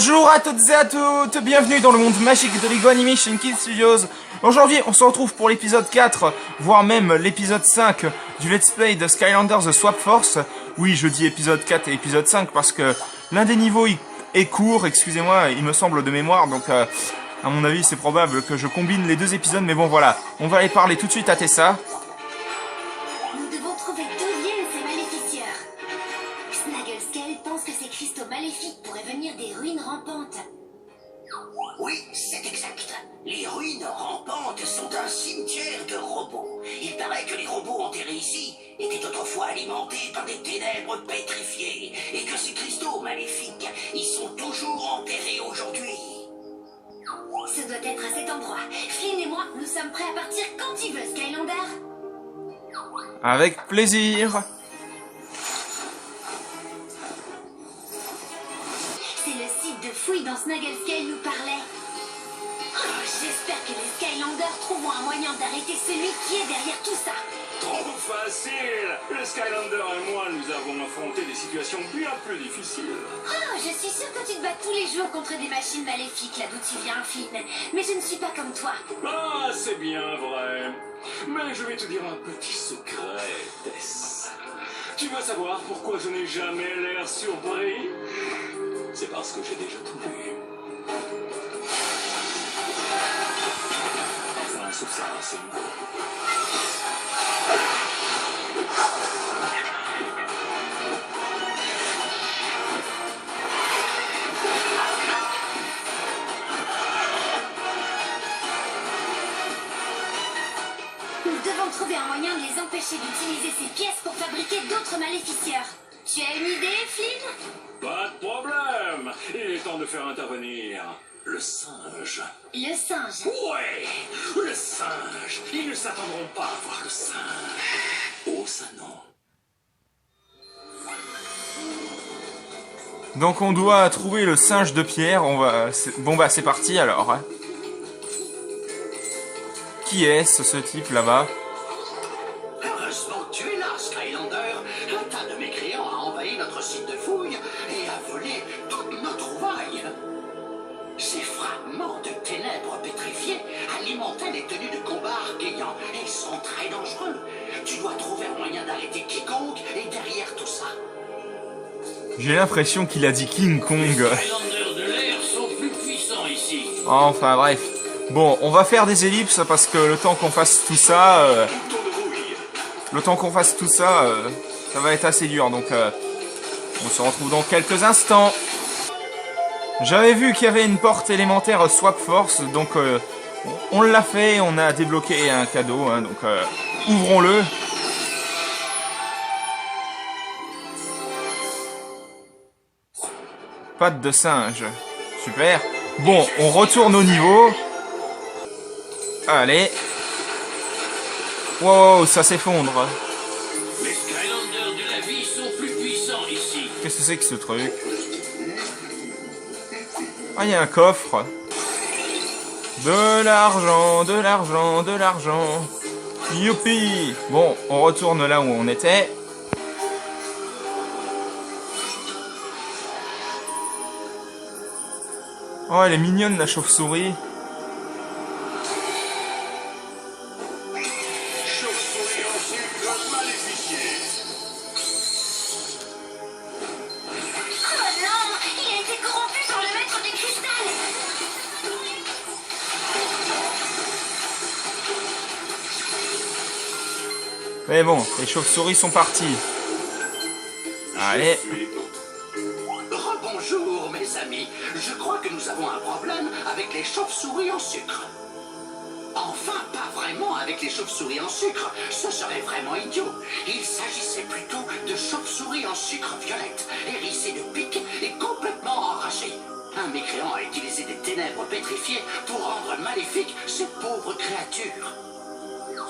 Bonjour à toutes et à toutes, bienvenue dans le monde magique de Lego Animation Kids Studios. Aujourd'hui, on se retrouve pour l'épisode 4, voire même l'épisode 5 du Let's Play de Skylanders The Swap Force. Oui, je dis épisode 4 et épisode 5 parce que l'un des niveaux est court, excusez-moi, il me semble de mémoire, donc à mon avis c'est probable que je combine les deux épisodes, mais bon voilà, on va aller parler tout de suite à Tessa. Nous devons trouver d'où viennent ces maléficieurs. Snagglescale pense que ces cristaux maléfiques pourraient venir des ruines rampantes. Oui, c'est exact. Les ruines rampantes sont un cimetière de robots. Il paraît que les robots enterrés ici étaient autrefois alimentés par des ténèbres pétrifiées et que ces cristaux maléfiques y sont toujours enterrés aujourd'hui. Ce doit être à cet endroit. Flynn et moi, nous sommes prêts à partir quand tu veux, Skylander. Avec plaisir. C'est le site de fouille dont Snagglescale nous parlait. Oh, j'espère que les Skylanders trouveront un moyen d'arrêter celui qui est derrière tout ça. Trop facile. Le Skylander et moi, nous avons affronté des situations bien plus difficiles. Oh, je suis sûre que tu te bats tous les jours contre des machines maléfiques là d'où tu viens, Flynn. Mais je ne suis pas comme toi. Ah, c'est bien vrai. Mais je vais te dire un petit secret, Tess. Tu veux savoir pourquoi je n'ai jamais l'air surpris? C'est parce que j'ai déjà tout vu. Enfin, sauf ça, c'est nouveau. Nous devons trouver un moyen de les empêcher d'utiliser ces pièces pour fabriquer d'autres maléficieurs. Tu as une idée, Flynn? Pas de problème. Il est temps de faire intervenir le singe. Le singe. Ouais, le singe. Ils ne s'attendront pas à voir le singe. Oh, ça non. Donc on doit trouver le singe de pierre, bon bah c'est parti alors. Qui est-ce, ce type là-bas? Heureusement que tu es là, Skylander. Un tas de mécréants a envahi notre site de fouille et a volé toutes nos trouvailles. Ces fragments de ténèbres pétrifiées alimentaient les tenues de combat archéants et sont très dangereux. Tu dois trouver un moyen d'arrêter quiconque et derrière tout ça. J'ai l'impression qu'il a dit King Kong. Skylanders de l'air sont plus puissants ici. Enfin bref. Bon, on va faire des ellipses parce que le temps qu'on fasse tout ça... ça va être assez dur. Donc on se retrouve dans quelques instants. J'avais vu qu'il y avait une porte élémentaire Swap Force. Donc on l'a fait, on a débloqué un cadeau. Hein, donc ouvrons-le. Patte de singe. Super. Bon, on retourne au niveau. Allez. Wow, ça s'effondre. Les Skylanders de la vie sont plus puissants ici. Qu'est-ce que c'est que ce truc? Ah, il y a un coffre. De l'argent, de l'argent, de l'argent. Youpi. Bon, on retourne là où on était. Oh, elle est mignonne, la chauve-souris. Chauve-souris en sucre maléficié. Oh non, il a été corrompu par le maître du cristal. Mais bon, les chauves-souris sont partis. Allez. Rebonjour, mes amis. Je crois que nous avons un problème avec les chauves-souris en sucre. Enfin, pas vraiment avec les chauves-souris en sucre. Ce serait vraiment idiot. Il s'agissait plutôt de chauves-souris en sucre violette, hérissées de piques et complètement enragées. Un mécréant a utilisé des ténèbres pétrifiées pour rendre maléfiques ces pauvres créatures.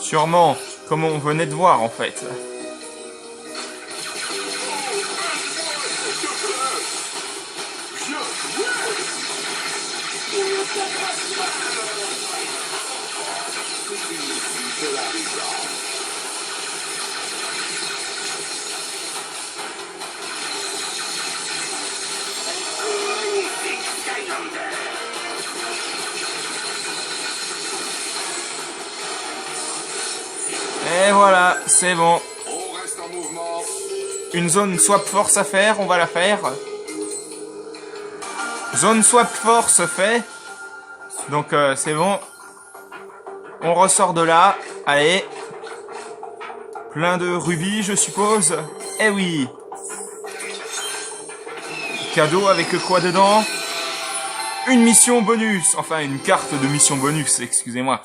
Sûrement, comme on venait de voir en fait. C'est bon. On reste en mouvement. Une zone swap force à faire, on va la faire. Zone swap force fait. Donc c'est bon. On ressort de là. Allez. Plein de rubis, je suppose. Eh oui. Cadeau avec quoi dedans? Une mission bonus. Enfin, une carte de mission bonus, excusez-moi.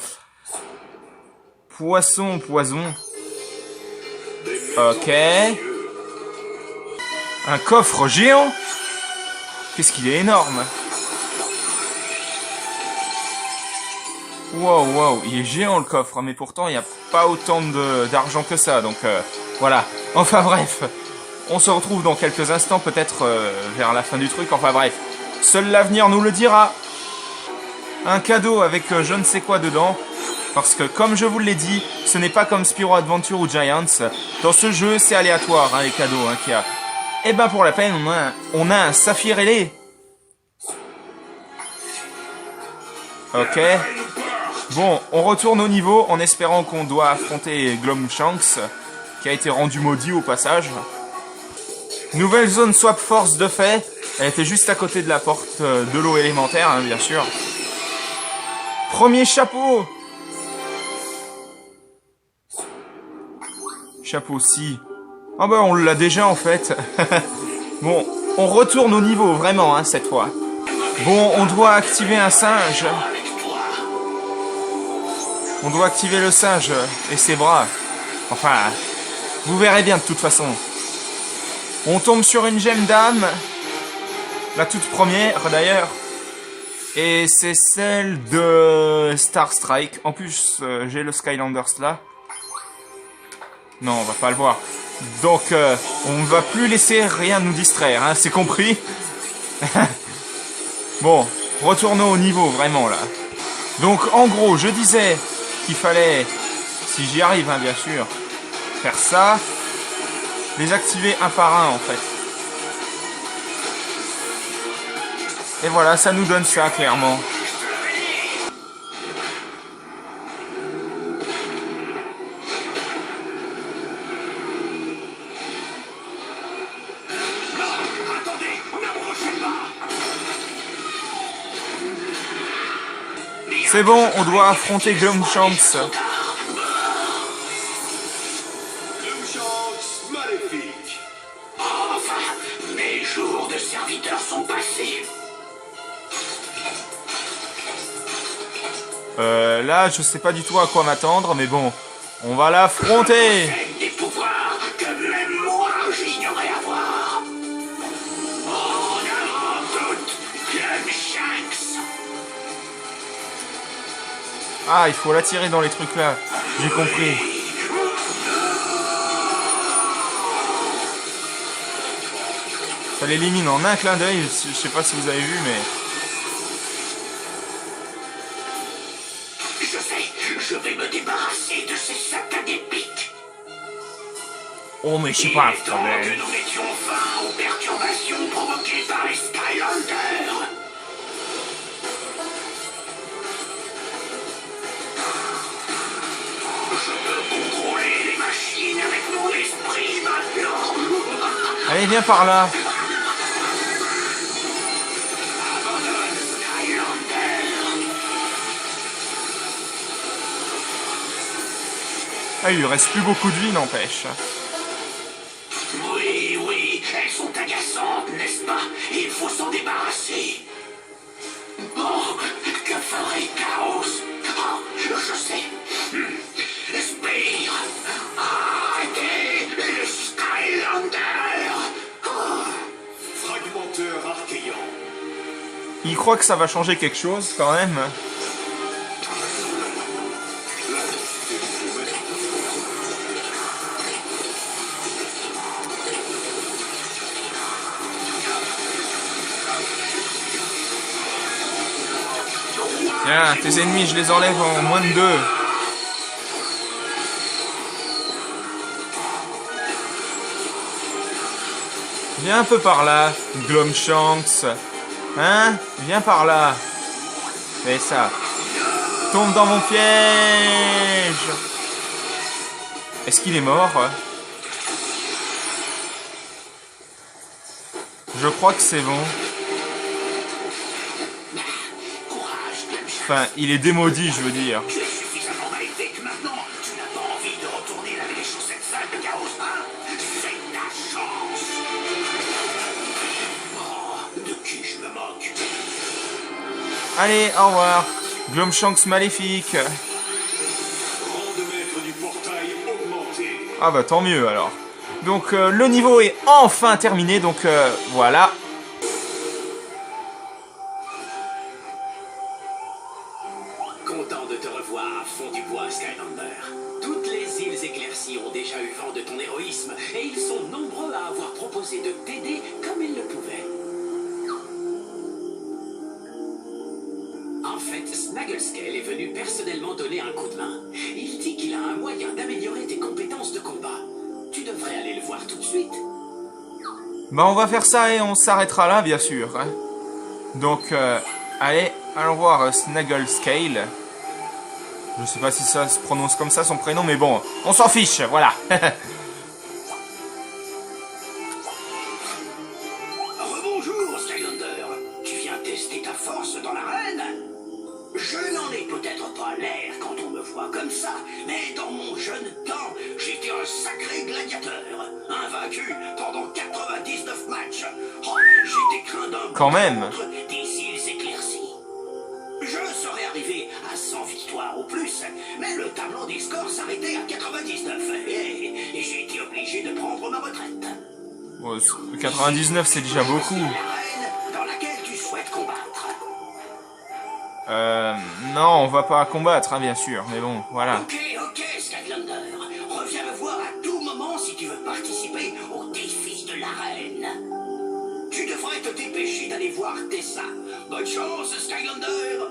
Poisson, poison. Ok. Un coffre géant. Qu'est-ce qu'il est énorme. Wow, wow, il est géant le coffre, mais pourtant il n'y a pas autant d'argent que ça, donc voilà. Enfin bref, on se retrouve dans quelques instants, peut-être vers la fin du truc, enfin bref. Seul l'avenir nous le dira. Un cadeau avec je ne sais quoi dedans, parce que comme je vous l'ai dit, ce n'est pas comme Spyro Adventure ou Giants. Dans ce jeu, c'est aléatoire, hein, les cadeaux qu'il y a. Et ben pour la peine, on a un saphir ailé. Ok. Bon, on retourne au niveau en espérant qu'on doit affronter Glumshanks, qui a été rendu maudit au passage. Nouvelle zone swap force de fait. Elle était juste à côté de la porte de l'eau élémentaire, hein, bien sûr. Premier chapeau. Chapeau si. Ah bah on l'a déjà en fait. Bon, on retourne au niveau vraiment, hein, cette fois. Bon, on doit activer un singe. On doit activer le singe et ses bras. Enfin, vous verrez bien de toute façon. On tombe sur une gemme d'âme. La toute première d'ailleurs. Et c'est celle de Star Strike. En plus, j'ai le Skylanders là. Non, on va pas le voir. Donc, on ne va plus laisser rien nous distraire, hein, c'est compris. Bon, retournons au niveau vraiment là. Donc, en gros, je disais qu'il fallait, si j'y arrive, hein, bien sûr, faire ça, les activer un par un en fait. Et voilà, ça nous donne ça clairement. C'est bon, on doit affronter Glumshanks. Glumshanks maléfique. Enfin, mes jours de serviteur sont passés. Là, je sais pas du tout à quoi m'attendre, mais bon, on va l'affronter. Des pouvoirs que même moi j'ignorais avoir. En avant toute, Glumshanks. Ah, il faut l'attirer dans les trucs là. J'ai compris. Ça l'élimine en un clin d'œil. Je sais pas si vous avez vu, mais... Je vais me débarrasser de ces satanés pics. Oh, mais je sais pas. Il est temps que nous mettions fin aux perturbations provoquées par les Skylanders. Je peux contrôler les machines avec mon esprit maintenant. Allez, viens par là. Ah, il lui reste plus beaucoup de vie, n'empêche. Oui, oui, elles sont agaçantes, n'est-ce pas? Il faut s'en débarrasser. Oh, que ferait Chaos? Oh, je sais. Spire, arrêtez les Skylanders. Fragmenteur archéant. Il croit que ça va changer quelque chose, quand même. Tiens, tes ennemis, je les enlève en moins de 2. Viens un peu par là, Glumshanks. Hein? Viens par là. Fais ça. Tombe dans mon piège. Est-ce qu'il est mort? Je crois que c'est bon. Enfin, il est démaudit, je veux dire. Tu es suffisamment maléfique maintenant. Tu n'as pas envie de retourner laver les chaussettes sales de Chaos, hein? C'est ta chance. Oh, de qui je me moque? Allez, au revoir. Glumshanks maléfique. Rang de maître du portail augmenté. Ah bah tant mieux alors. Donc le niveau est enfin terminé, donc voilà. Content de te revoir, fond du bois, Skylander. Toutes les îles éclaircies ont déjà eu vent de ton héroïsme, et ils sont nombreux à avoir proposé de t'aider comme ils le pouvaient. En fait, Snagglescale est venu personnellement donner un coup de main. Il dit qu'il a un moyen d'améliorer tes compétences de combat. Tu devrais aller le voir tout de suite. Bah on va faire ça et on s'arrêtera là bien sûr. Hein. Donc allez, allons voir Snagglescale. Je sais pas si ça se prononce comme ça son prénom, mais bon, on s'en fiche, voilà. Rebonjour, Skylander. Tu viens tester ta force dans l'arène? Je n'en ai peut-être pas l'air quand on me voit comme ça, mais dans mon jeune temps, j'étais un sacré gladiateur, invaincu pendant 99 matchs. Oh, j'étais craint d'un Quand même. des îles éclaircies. Je serais arrivé à 100 victoires ou plus, mais le tableau des scores s'arrêtait à 99, et j'ai été obligé de prendre ma retraite. Bon, 99 c'est déjà beaucoup. L'arène dans laquelle tu souhaites combattre. Non, on va pas combattre, hein, bien sûr, mais bon, voilà. Ok, Skylander. Reviens me voir à tout moment si tu veux participer au défi de l'arène. Tu devrais te dépêcher d'aller voir Tessa. Bonne chance, Skylander.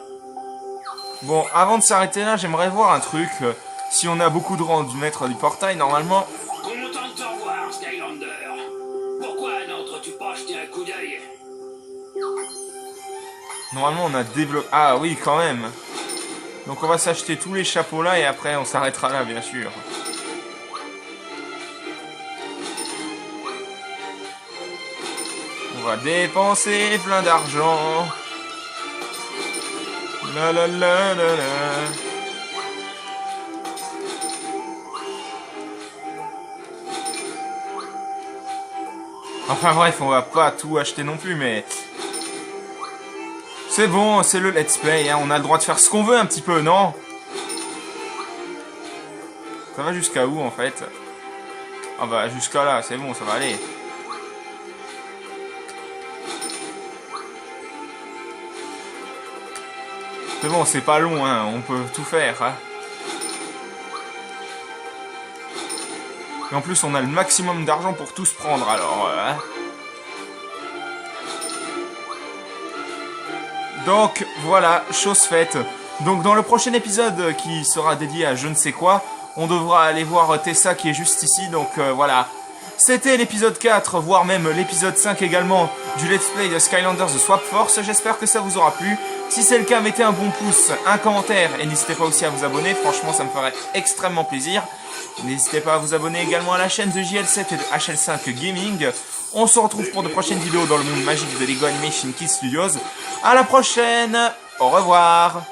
Bon, avant de s'arrêter là, j'aimerais voir un truc. Si on a beaucoup de rangs du maître du portail, normalement... Content de te revoir, Skylander. Pourquoi n'entres-tu pas jeter un coup d'œil? Normalement, on a développé... Ah oui, quand même. Donc on va s'acheter tous les chapeaux là et après on s'arrêtera là, bien sûr. On va dépenser plein d'argent. La la la la la. Enfin bref, on va pas tout acheter non plus, mais... C'est bon, c'est le let's play, hein. On a le droit de faire ce qu'on veut un petit peu, non? Ça va jusqu'à où en fait? Ah bah jusqu'à là, c'est bon, ça va aller. C'est bon, c'est pas long, hein. On peut tout faire, hein. Et en plus, on a le maximum d'argent pour tout se prendre, alors... hein. Donc voilà, chose faite. Donc dans le prochain épisode qui sera dédié à je ne sais quoi, on devra aller voir Tessa qui est juste ici. Donc voilà, c'était l'épisode 4, voire même l'épisode 5 également du Let's Play de Skylanders The Swap Force. J'espère que ça vous aura plu. Si c'est le cas, mettez un bon pouce, un commentaire et n'hésitez pas aussi à vous abonner. Franchement, ça me ferait extrêmement plaisir. N'hésitez pas à vous abonner également à la chaîne de JL7 et de HL5 Gaming. On se retrouve pour de prochaines vidéos dans le monde magique de Lego Animation Kids Studios. À la prochaine, au revoir.